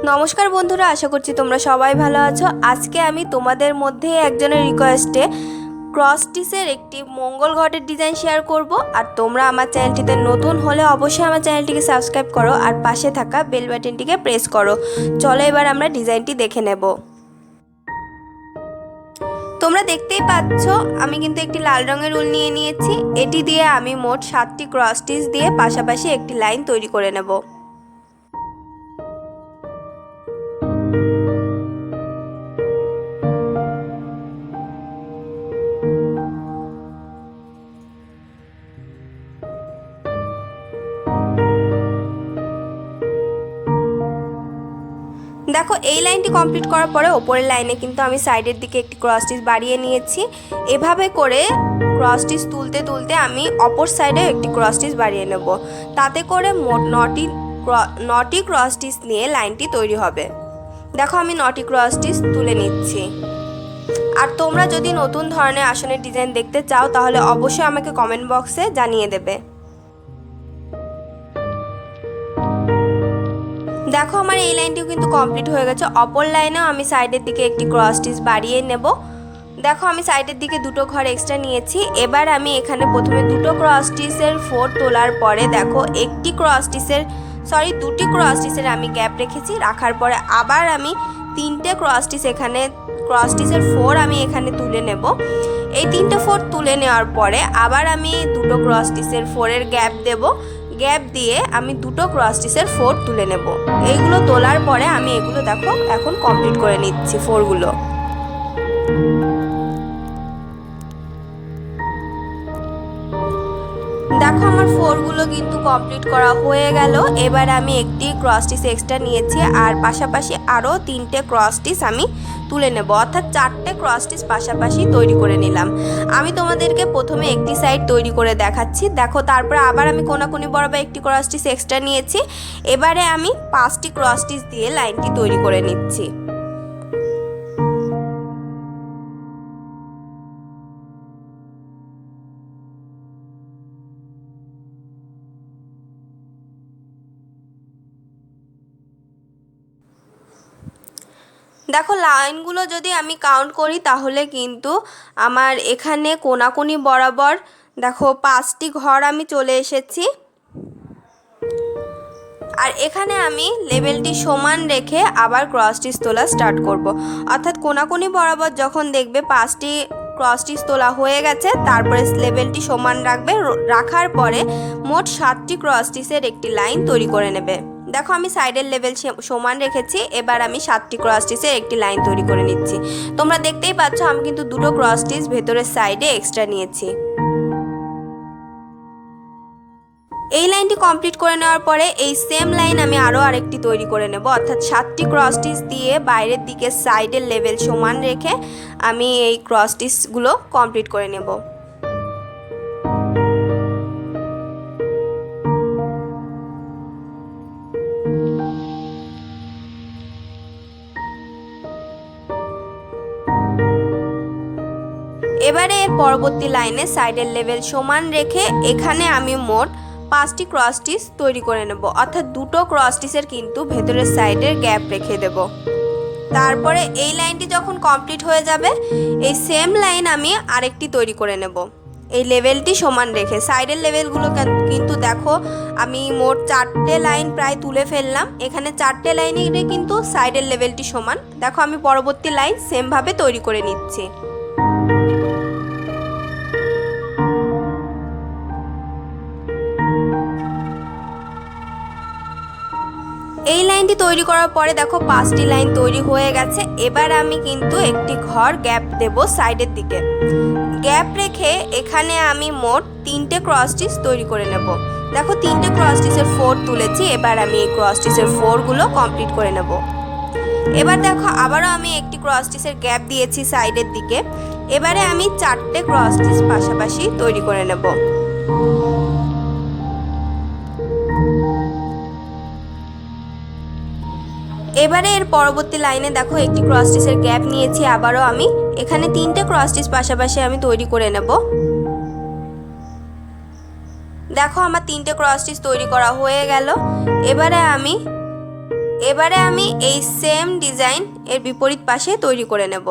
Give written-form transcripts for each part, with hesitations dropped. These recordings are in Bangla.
নমস্কার বন্ধুরা, আশা করছি তোমরা সবাই ভালো আছো। আজকে আমি তোমাদের মধ্যে একজনের রিকোয়েস্টে ক্রস স্টিচের একটি মঙ্গল ঘটের ডিজাইন শেয়ার করব। আর তোমরা আমার চ্যানেলটিতে নতুন হলে অবশ্যই আমার চ্যানেলটিকে সাবস্ক্রাইব করো আর পাশে থাকা বেল বাটনটিকে প্রেস করো। চলো এবার আমরা ডিজাইনটি দেখে নেব। তোমরা দেখতেই পাচ্ছ আমি কিন্তু একটি লাল রঙের উল নিয়ে নিয়েছি। এটি দিয়ে আমি মোট 7টি ক্রস স্টিচ দিয়ে পাশাপাশি একটি লাইন তৈরি করে নেব। দেখো এই লাইনটি কমপ্লিট করার পরে ওপরের লাইনে কিন্তু আমি সাইডের দিকে একটি ক্রস স্টিচ বাড়িয়ে নিয়েছি। এভাবে করে ক্রস স্টিচ তুলতে তুলতে আমি অপর সাইডে একটি ক্রস স্টিচ বাড়িয়ে নেব। তাতে করে মোট 9টি ক্রস স্টিচ নিয়ে লাইনটি তৈরি হবে। দেখো আমি 9টি ক্রস স্টিচ তুলে নিচ্ছি। আর তোমরা যদি নতুন ধরনের আসনের ডিজাইন দেখতে চাও তাহলে অবশ্যই আমাকে কমেন্ট বক্সে জানিয়ে দেবে। দেখো আমার এই লাইনটিও কিন্তু কমপ্লিট হয়ে গেছে। অপর লাইনেও আমি সাইডের দিকে একটি ক্রস স্টিচ বাড়িয়ে নেব। দেখো আমি সাইডের দিকে দুটো ঘর এক্সট্রা নিয়েছি। এবার আমি এখানে প্রথমে দুটো ক্রস স্টিচের 4 তোলার পরে দেখো দুটি ক্রস স্টিচের আমি গ্যাপ রেখেছি। রাখার পরে আবার আমি 3টে ক্রস স্টিচ এখানে ক্রস স্টিচের 4 আমি এখানে তুলে নেব। এই 3টে 4 তুলে নেওয়ার পরে আবার আমি দুটো ক্রস স্টিচের 4-এর গ্যাপ দেব। গ্যাপ দিয়ে আমি দুটো ক্রস স্টিচের 4 তুলে নেব। এইগুলো তোলার পরে আমি এগুলো দেখো এখন কমপ্লিট করে নিচ্ছি 4গুলো। দেখো আমার 4গুলো কিন্তু কমপ্লিট করা হয়ে গেল। এবার আমি একটি ক্রস স্টিচ এক্সট্রা নিয়েছি আর পাশাপাশি আরও 3টে ক্রস স্টিচ আমি তুলে নেব, অর্থাৎ 4টে ক্রস স্টিচ পাশাপাশি তৈরি করে নিলাম। আমি তোমাদেরকে প্রথমে একটি সাইড তৈরি করে দেখাচ্ছি। দেখো তারপরে আবার আমি কোনাকুনি বরাবর একটি ক্রস স্টিচ এক্সট্রা নিয়েছি। এবারে আমি 5টি ক্রস স্টিচ দিয়ে লাইনটি তৈরি করে নিচ্ছি। দেখো লাইনগুলো যদি আমি কাউন্ট করি তাহলে কিন্তু আমার এখানে কোনাকুনি বরাবর দেখো 5টি ঘর আমি চলে এসেছি। আর এখানে আমি লেভেলটি সমান রেখে আবার ক্রস স্টিচ তোলা স্টার্ট করব। অর্থাৎ কোনাকুনি বরাবর যখন দেখবে 5টি ক্রস স্টিচ তোলা হয়ে গেছে তারপরে লেভেলটি সমান রাখবে। রাখার পরে মোট 7টি ক্রস স্টিচের একটি লাইন তৈরি করে নেবে। দেখো আমি সাইডের লেভেল সমান রেখেছি। এবার আমি 7টি ক্রস স্টিচের একটি লাইন তৈরি করে নিচ্ছি। তোমরা দেখতেই পাচ্ছ আমি কিন্তু দুটো ক্রস স্টিচ ভেতরের সাইডে এক্সট্রা নিয়েছি। এই লাইনটি কমপ্লিট করে নেওয়ার পরে এই সেম লাইন আমি আরেকটি তৈরি করে নেব, অর্থাৎ 7টি ক্রস স্টিচ দিয়ে বাইরের দিকে সাইডের লেভেল সমান রেখে আমি এই ক্রস স্টিচগুলো কমপ্লিট করে নেব। এবারে এর পরবর্তী লাইনে সাইডের লেভেল সমান রেখে এখানে আমি মোট 5টি ক্রস স্টিচ তৈরি করে নেব, অর্থাৎ দুটো ক্রস স্টিচের কিন্তু ভেতরের সাইডের গ্যাপ রেখে দেব। তারপরে এই লাইনটি যখন কমপ্লিট হয়ে যাবে এই সেম লাইন আমি আরেকটি তৈরি করে নেব এই লেভেলটি সমান রেখে। সাইডের লেভেলগুলো কিন্তু দেখো আমি মোট 4টে লাইন প্রায় তুলে ফেললাম। এখানে 4টে লাইনে কিন্তু সাইডের লেভেলটি সমান। দেখো আমি পরবর্তী লাইন সেমভাবে তৈরি করে নিচ্ছি। এই লাইনটি তৈরি করার পরে দেখো 5টি লাইন তৈরি হয়ে গেছে। এবার আমি কিন্তু একটি ঘর গ্যাপ দেব সাইডের দিকে। গ্যাপ রেখে এখানে আমি মোট 3টে ক্রস স্টিচ তৈরি করে নেব। দেখো 3টে ক্রস স্টিচের 4 তুলেছি। এবার আমি এই ক্রস স্টিচের 4গুলো কমপ্লিট করে নেব। এবার দেখো আবারও আমি একটি ক্রস স্টিচের গ্যাপ দিয়েছি সাইডের দিকে। এবারে আমি 4টে ক্রস স্টিচ পাশাপাশি তৈরি করে নেব। এবারে এর পরবর্তী লাইনে দেখো একটি ক্রস স্টিচের গ্যাপ নিয়েছি। আবারও আমি এখানে 3টে ক্রস স্টিচ পাশাপাশি আমি তৈরি করে নেব। দেখো আমার 3টে ক্রস স্টিচ তৈরি করা হয়ে গেল। এবারে আমি এবারে আমি এই সেম ডিজাইন এর বিপরীত পাশে তৈরি করে নেব।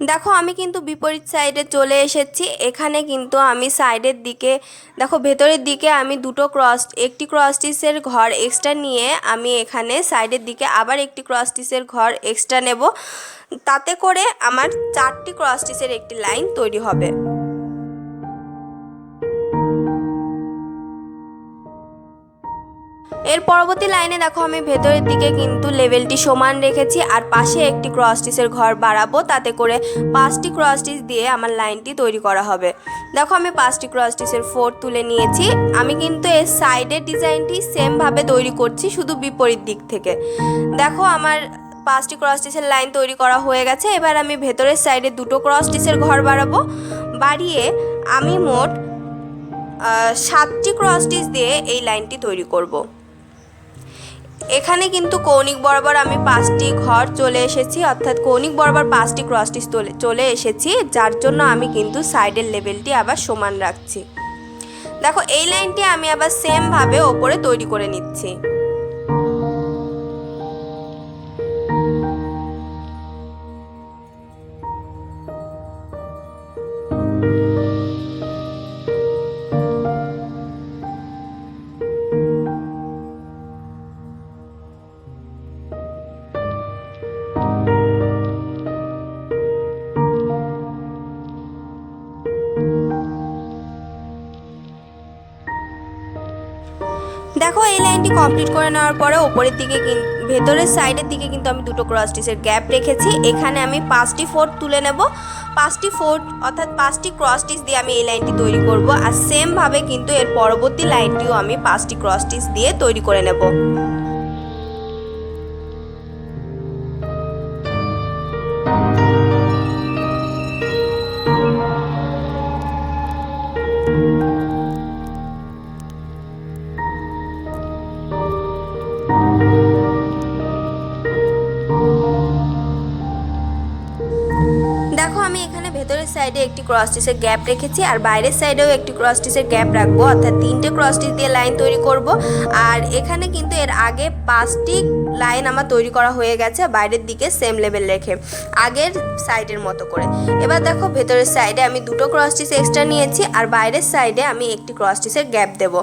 দেখো আমি কিন্তু বিপরীত সাইডে চলে এসেছি। এখানে কিন্তু আমি সাইডের দিকে দেখো ভেতরের দিকে আমি একটি ক্রস স্টিচের ঘর এক্সট্রা নিয়ে আমি এখানে সাইডের দিকে আবার একটি ক্রস স্টিচের ঘর এক্সট্রা নেব। তাতে করে আমার 4টি ক্রস স্টিচের একটি লাইন তৈরি হবে। এর পরবর্তী লাইনে দেখো আমি ভেতরের দিকে কিন্তু লেভেলটি সমান রেখেছি আর পাশে একটি ক্রস স্টিচের ঘর বাড়াবো, তাতে করে 5টি ক্রস স্টিচ দিয়ে আমার লাইনটি তৈরি করা হবে। দেখো আমি 5টি ক্রস স্টিচের 4 তুলে নিয়েছি। আমি কিন্তু এর সাইডের ডিজাইনটি সেম ভাবে তৈরি করছি, শুধু বিপরীত দিক থেকে। দেখো আমার 5টি ক্রস স্টিচের লাইন তৈরি করা হয়ে গেছে। এবার আমি ভেতরের সাইডে 2টো ক্রস স্টিচের ঘর বাড়াবো। বাড়িয়ে আমি মোট 7টি ক্রস স্টিচ দিয়ে এই লাইনটি তৈরি করব। এখানে কিন্তু কৌণিক বরাবর আমি 5টি ঘর চলে এসেছি, অর্থাৎ কৌণিক বরাবর 5টি ক্রস স্টিচ চলে এসেছি, যার জন্য আমি কিন্তু সাইডের লেভেলটি আবার সমান রাখছি। দেখো এই লাইনটি আমি আবার সেম ভাবে ওপরে তৈরি করে নিচ্ছি। দেখো এই লাইনটি কমপ্লিট করে নেওয়ার পরে ওপরের দিকে ভেতরের সাইডের দিকে কিন্তু আমি 2টো ক্রস স্টিচের গ্যাপ রেখেছি। এখানে আমি 5টি ফোর্থ তুলে নেব। 5টি ফোর্থ অর্থাৎ 5টি ক্রস স্টিচ দিয়ে আমি এই লাইনটি তৈরি করব। আর সেম ভাবে কিন্তু এর পরবর্তী লাইনটিও আমি 5টি ক্রস স্টিচ দিয়ে তৈরি করে নেব। দেখো আমি এখানে ভেতরের সাইডে একটি ক্রস স্টিচের গ্যাপ রেখেছি আর বাইরের সাইডেও একটি ক্রস স্টিচের গ্যাপ রাখবো, অর্থাৎ 3টে ক্রস স্টিচ দিয়ে লাইন তৈরি করব। আর এখানে কিন্তু এর আগে 5টি লাইন আমার তৈরি করা হয়ে গেছে বাইরের দিকে সেম লেভেল রেখে, আগের সাইডের মতো করে। এবার দেখো ভেতরের সাইডে আমি 2টো ক্রস স্টিচ এক্সট্রা নিয়েছি আর বাইরের সাইডে আমি একটি ক্রস স্টিচের গ্যাপ দেব,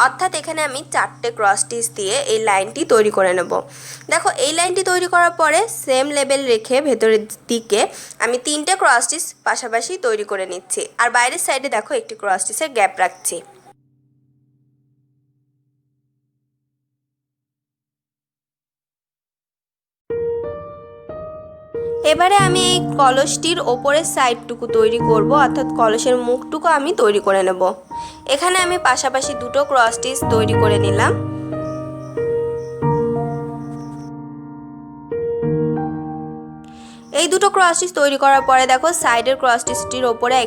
অর্থাৎ এখানে আমি 4টে ক্রস স্টিচ দিয়ে এই লাইনটি তৈরি করে নেব। দেখো এই লাইনটি তৈরি করার পরে সেম লেভেল রেখে ভেতরের দিকে আমি 3টে ক্রস স্টিচ পাশাপাশি তৈরি করে নিচ্ছি আর বাইরের সাইডে দেখো একটি ক্রস স্টিচের গ্যাপ রাখছি। এবারে আমি এই কলসটির ওপরের সাইডটুকু তৈরি করব, অর্থাৎ কলসের মুখটুকু আমি তৈরি করে নেব। এখানে আমি পাশাপাশি 2টো ক্রস স্টিচ তৈরি করে নিলাম। এই 2টো ক্রস স্টিচ তৈরি করার পরে দেখো সাইডের ক্রস স্টিচটির ওপরে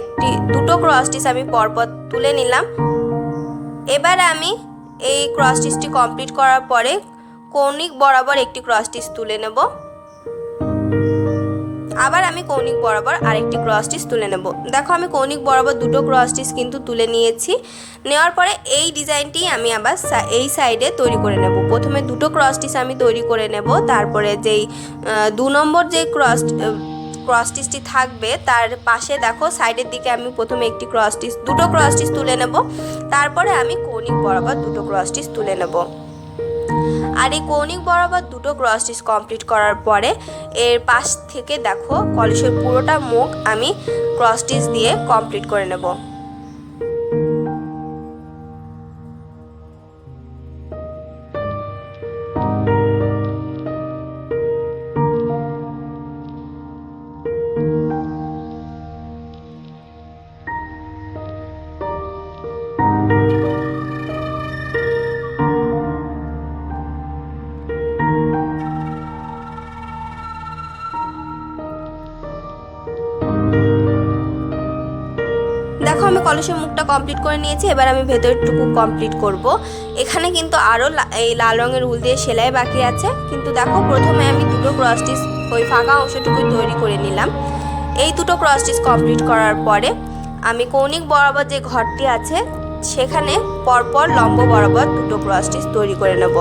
2টো ক্রস স্টিচ আমি পরপর তুলে নিলাম। এবার আমি এই ক্রস স্টিচটি কমপ্লিট করার পরে কৌণিক বরাবর একটি ক্রস স্টিচ তুলে নেব। আবার আমি কৌণিক বরাবর আরেকটি ক্রস স্টিচ তুলে নেব। দেখো আমি কৌণিক বরাবর 2টো ক্রস স্টিচ কিন্তু তুলে নিয়েছি। নেওয়ার পরে এই ডিজাইনটি আমি আবার এই সাইডে তৈরি করে নেব। প্রথমে 2টো ক্রস স্টিচ আমি তৈরি করে নেব, তারপরে যেই 2 নম্বর যে ক্রস স্টিচটি থাকবে তার পাশে দেখো সাইডের দিকে আমি প্রথমে একটি দুটো ক্রস স্টিচ তুলে নেব, তারপরে আমি কৌণিক বরাবর 2টো ক্রস স্টিচ তুলে নেব। আর এই কৌণিক বরাবর 2টো ক্রস স্টিচ কমপ্লিট করার পরে এর পাশ থেকে দেখো কলসের পুরোটা মুখ আমি ক্রস স্টিচ দিয়ে কমপ্লিট করে নেব। দেখো আমি কলসের মুখটা কমপ্লিট করে নিয়েছি। এবার আমি ভেতরটুকু কমপ্লিট করব। এখানে কিন্তু আরও এই লাল রঙের উল দিয়ে সেলাই বাকি আছে, কিন্তু দেখো প্রথমে আমি 2টো ক্রস স্টিচ ওই ফাঁকা অংশটুকুই তৈরি করে নিলাম। এই 2টো ক্রস স্টিচ কমপ্লিট করার পরে আমি কৌণিক বরাবর যে ঘরটি আছে সেখানে পরপর লম্ব বরাবর দুটো ক্রস স্টিচ তৈরি করে নেব।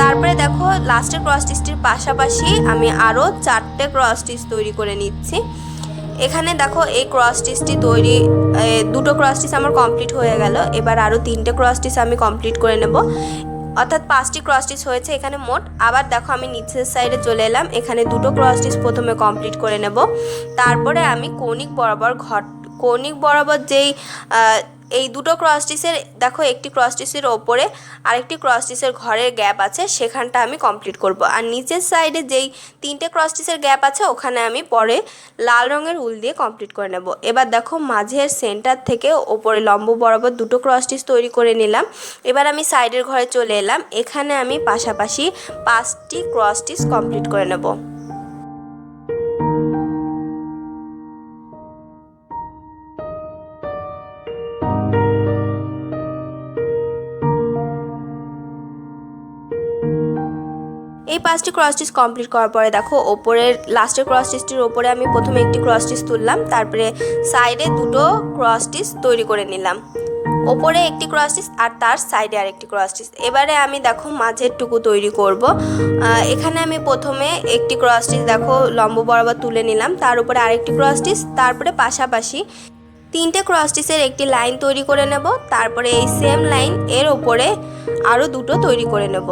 তারপরে দেখো লাস্টের ক্রস স্টিচটির পাশাপাশি আমি আরও 4টে ক্রস স্টিচ তৈরি করে নিচ্ছি। এখানে দেখো এই ক্রস স্টিচটি তৈরি, দুটো ক্রস স্টিচ আমার কমপ্লিট হয়ে গেল। এবার আরও 3টে ক্রস স্টিচ আমি কমপ্লিট করে নেব, অর্থাৎ 5টি ক্রস স্টিচ হয়েছে এখানে মোট। আবার দেখো আমি নিচের সাইডে চলে এলাম, এখানে দুটো ক্রস স্টিচ প্রথমে কমপ্লিট করে নেব। তারপরে আমি কৌণিক বরাবর যেই এই দুটো ক্রস স্টিচের দেখো একটি ক্রস স্টিচের ওপরে আরেকটি ক্রস স্টিচের ঘরের গ্যাপ আছে, সেখানটা আমি কমপ্লিট করব। আর নিচের সাইডে যেই 3টে ক্রস স্টিচের গ্যাপ আছে ওখানে আমি পরে লাল রঙের উল দিয়ে কমপ্লিট করে নেব। এবার দেখো মাঝের সেন্টার থেকে ওপরে লম্ব বরাবর দুটো ক্রস স্টিচ তৈরি করে নিলাম। এবার আমি সাইডের ঘরে চলে এলাম, এখানে আমি পাশাপাশি 5টি ক্রস স্টিচ কমপ্লিট করে নেব। এই 5টি ক্রস স্টিচ কমপ্লিট করার পরে দেখো ওপরের লাস্টের ক্রস স্টিচটির ওপরে আমি প্রথমে একটি ক্রস স্টিচ তুললাম, তারপরে সাইডে দুটো ক্রস স্টিচ তৈরি করে নিলাম। ওপরে একটি ক্রস স্টিচ আর তার সাইডে আরেকটি ক্রস স্টিচ। এবারে আমি দেখো মাঝেরটুকু তৈরি করব। এখানে আমি প্রথমে একটি ক্রস স্টিচ দেখো লম্ব বরাবর তুলে নিলাম, তার উপরে আরেকটি ক্রস স্টিচ, তারপরে পাশাপাশি 3টে ক্রস স্টিচের একটি লাইন তৈরি করে নেব। তারপরে এই সেম লাইন এর ওপরে আরও দুটো তৈরি করে নেব।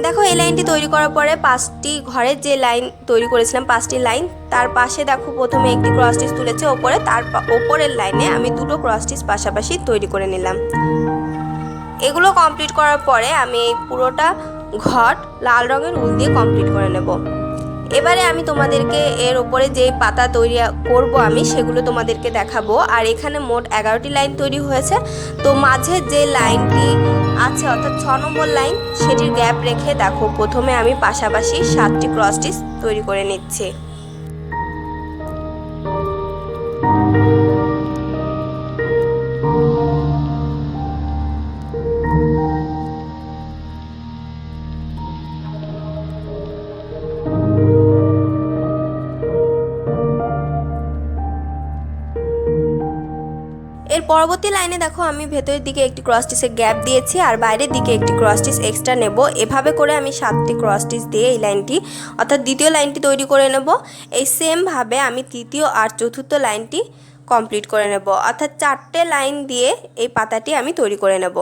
দেখো এই লাইনটি তৈরি করার পরে 5টি ঘরের যে লাইন তৈরি করেছিলাম 5টি লাইন, তার পাশে দেখো প্রথমে একটি ক্রস স্টিচ তুলেছে ওপরে, তার ওপরের লাইনে আমি দুটো ক্রস স্টিচ পাশাপাশি তৈরি করে নিলাম। এগুলো কমপ্লিট করার পরে আমি এই পুরোটা ঘর লাল রঙের উল দিয়ে কমপ্লিট করে নেব। এবারে আমি তোমাদেরকে এর ওপরে যে পাতা তৈরি করব আমি সেগুলো তোমাদেরকে দেখাবো। আর এখানে মোট 11টি লাইন তৈরি হয়েছে। তো মাঝে যে লাইনটি আছে অর্থাৎ 6 নম্বর লাইন, সেটির গ্যাপ রেখে দেখো প্রথমে আমি পাশাপাশি 7টি ক্রস স্টিচ তৈরি করে নিচ্ছি। এর পরবর্তী লাইনে দেখো আমি ভেতরের দিকে একটি ক্রস স্টিচের গ্যাপ দিয়েছি আর বাইরের দিকে একটি ক্রস স্টিচ এক্সট্রা নেব। এভাবে করে আমি 7টি ক্রস স্টিচ দিয়ে এই লাইনটি অর্থাৎ দ্বিতীয় লাইনটি তৈরি করে নেব। এই সেম ভাবে আমি তৃতীয় আর চতুর্থ লাইনটি কমপ্লিট করে নেব, অর্থাৎ 4টে লাইন দিয়ে এই পাতাটি আমি তৈরি করে নেব।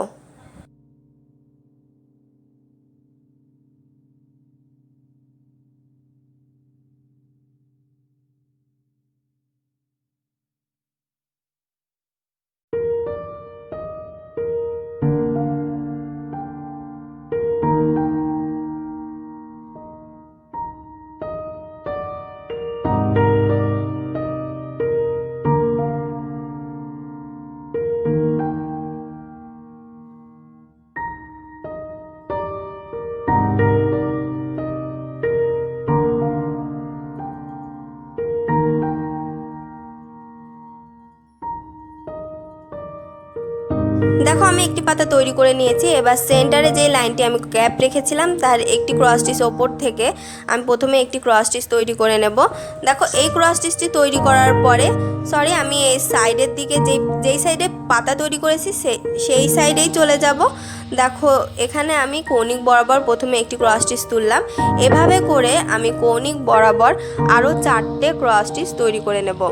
দেখো আমি একটি পাতা তৈরি করে নিয়েছি। এবার সেন্টারে যে লাইনটি আমি গ্যাপ রেখেছিলাম তার একটি ক্রস স্টিচ ওপর থেকে আমি প্রথমে একটি ক্রস স্টিচ তৈরি করে নেব। দেখো এই ক্রস স্টিচটি তৈরি করার পরে আমি এই সাইডের দিকে যেই সাইডে পাতা তৈরি করেছি সেই সাইডেই চলে যাব। দেখো এখানে আমি কৌণিক বরাবর প্রথমে একটি ক্রস স্টিচ তুললাম। এভাবে করে আমি কৌণিক বরাবর আরও 4টে ক্রস স্টিচ তৈরি করে নেব।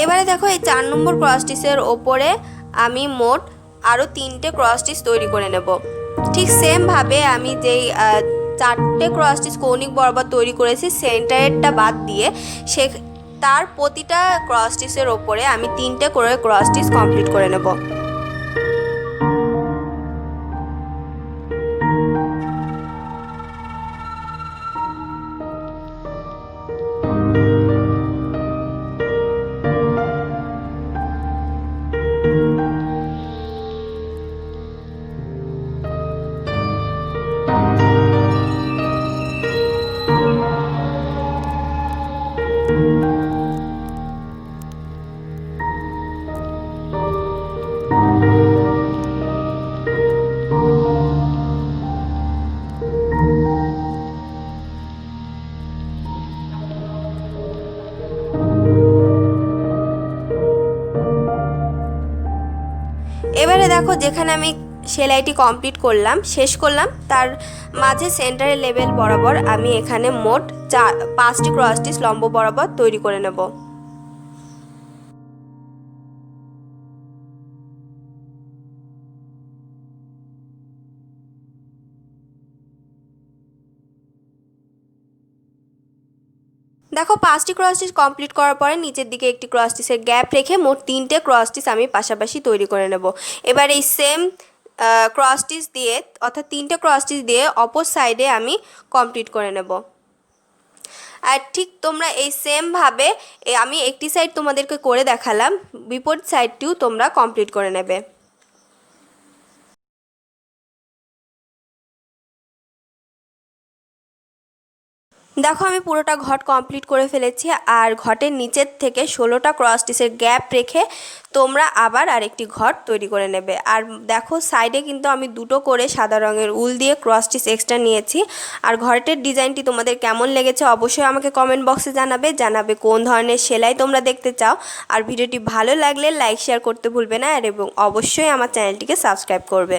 এবারে দেখো এই 4 নম্বর ক্রস স্টিচের ওপরে আমি মোট আরও 3টে ক্রস স্টিচ তৈরি করে নেব। ঠিক সেম ভাবে আমি যেই 4টে ক্রস স্টিচ কৌণিক বরাবর তৈরি করেছি সেন্টারেরটা বাদ দিয়ে তার প্রতিটা ক্রস স্টিচের ওপরে আমি 3টে করে ক্রস স্টিচ কমপ্লিট করে নেব। দেখো যেখানে আমি সেলাইটি কমপ্লিট করলাম, শেষ করলাম, তার মাঝে সেন্টারের লেভেল বরাবর আমি এখানে মোট 5টি ক্রস স্টিচ লম্ব বরাবর তৈরি করে নেব। দেখো 5টি ক্রস স্টিচ কমপ্লিট করার পরে নিচের দিকে একটি ক্রস স্টিচের গ্যাপ রেখে মোট 3টে ক্রস স্টিচ আমি পাশাপাশি তৈরি করে নেব। এবার এই সেম ক্রস স্টিচ দিয়ে অর্থাৎ 3টে ক্রস স্টিচ দিয়ে অপর সাইডে আমি কমপ্লিট করে নেব। আর ঠিক তোমরা এই সেমভাবে আমি একটি সাইড তোমাদেরকে করে দেখালাম, বিপরীত সাইডটিও তোমরা কমপ্লিট করে নেবে। দেখো আমি পুরোটা ঘট কমপ্লিট করে ফেলেছি, আর ঘটের নিচের থেকে 16টা ক্রস স্টিচের গ্যাপ রেখে তোমরা আবার আরেকটি ঘট তৈরি করে নেবে। আর দেখো সাইডে কিন্তু আমি দুটো করে সাদা রঙের উল দিয়ে ক্রস স্টিচ এক্সট্রা নিয়েছি। আর ঘটের ডিজাইনটি তোমাদের কেমন লেগেছে অবশ্যই আমাকে কমেন্ট বক্সে জানাবে কোন ধরনের সেলাই তোমরা দেখতে চাও। আর ভিডিওটি ভালো লাগলে লাইক শেয়ার করতে ভুলবে না, আর এবং অবশ্যই আমার চ্যানেলটিকে সাবস্ক্রাইব করবে।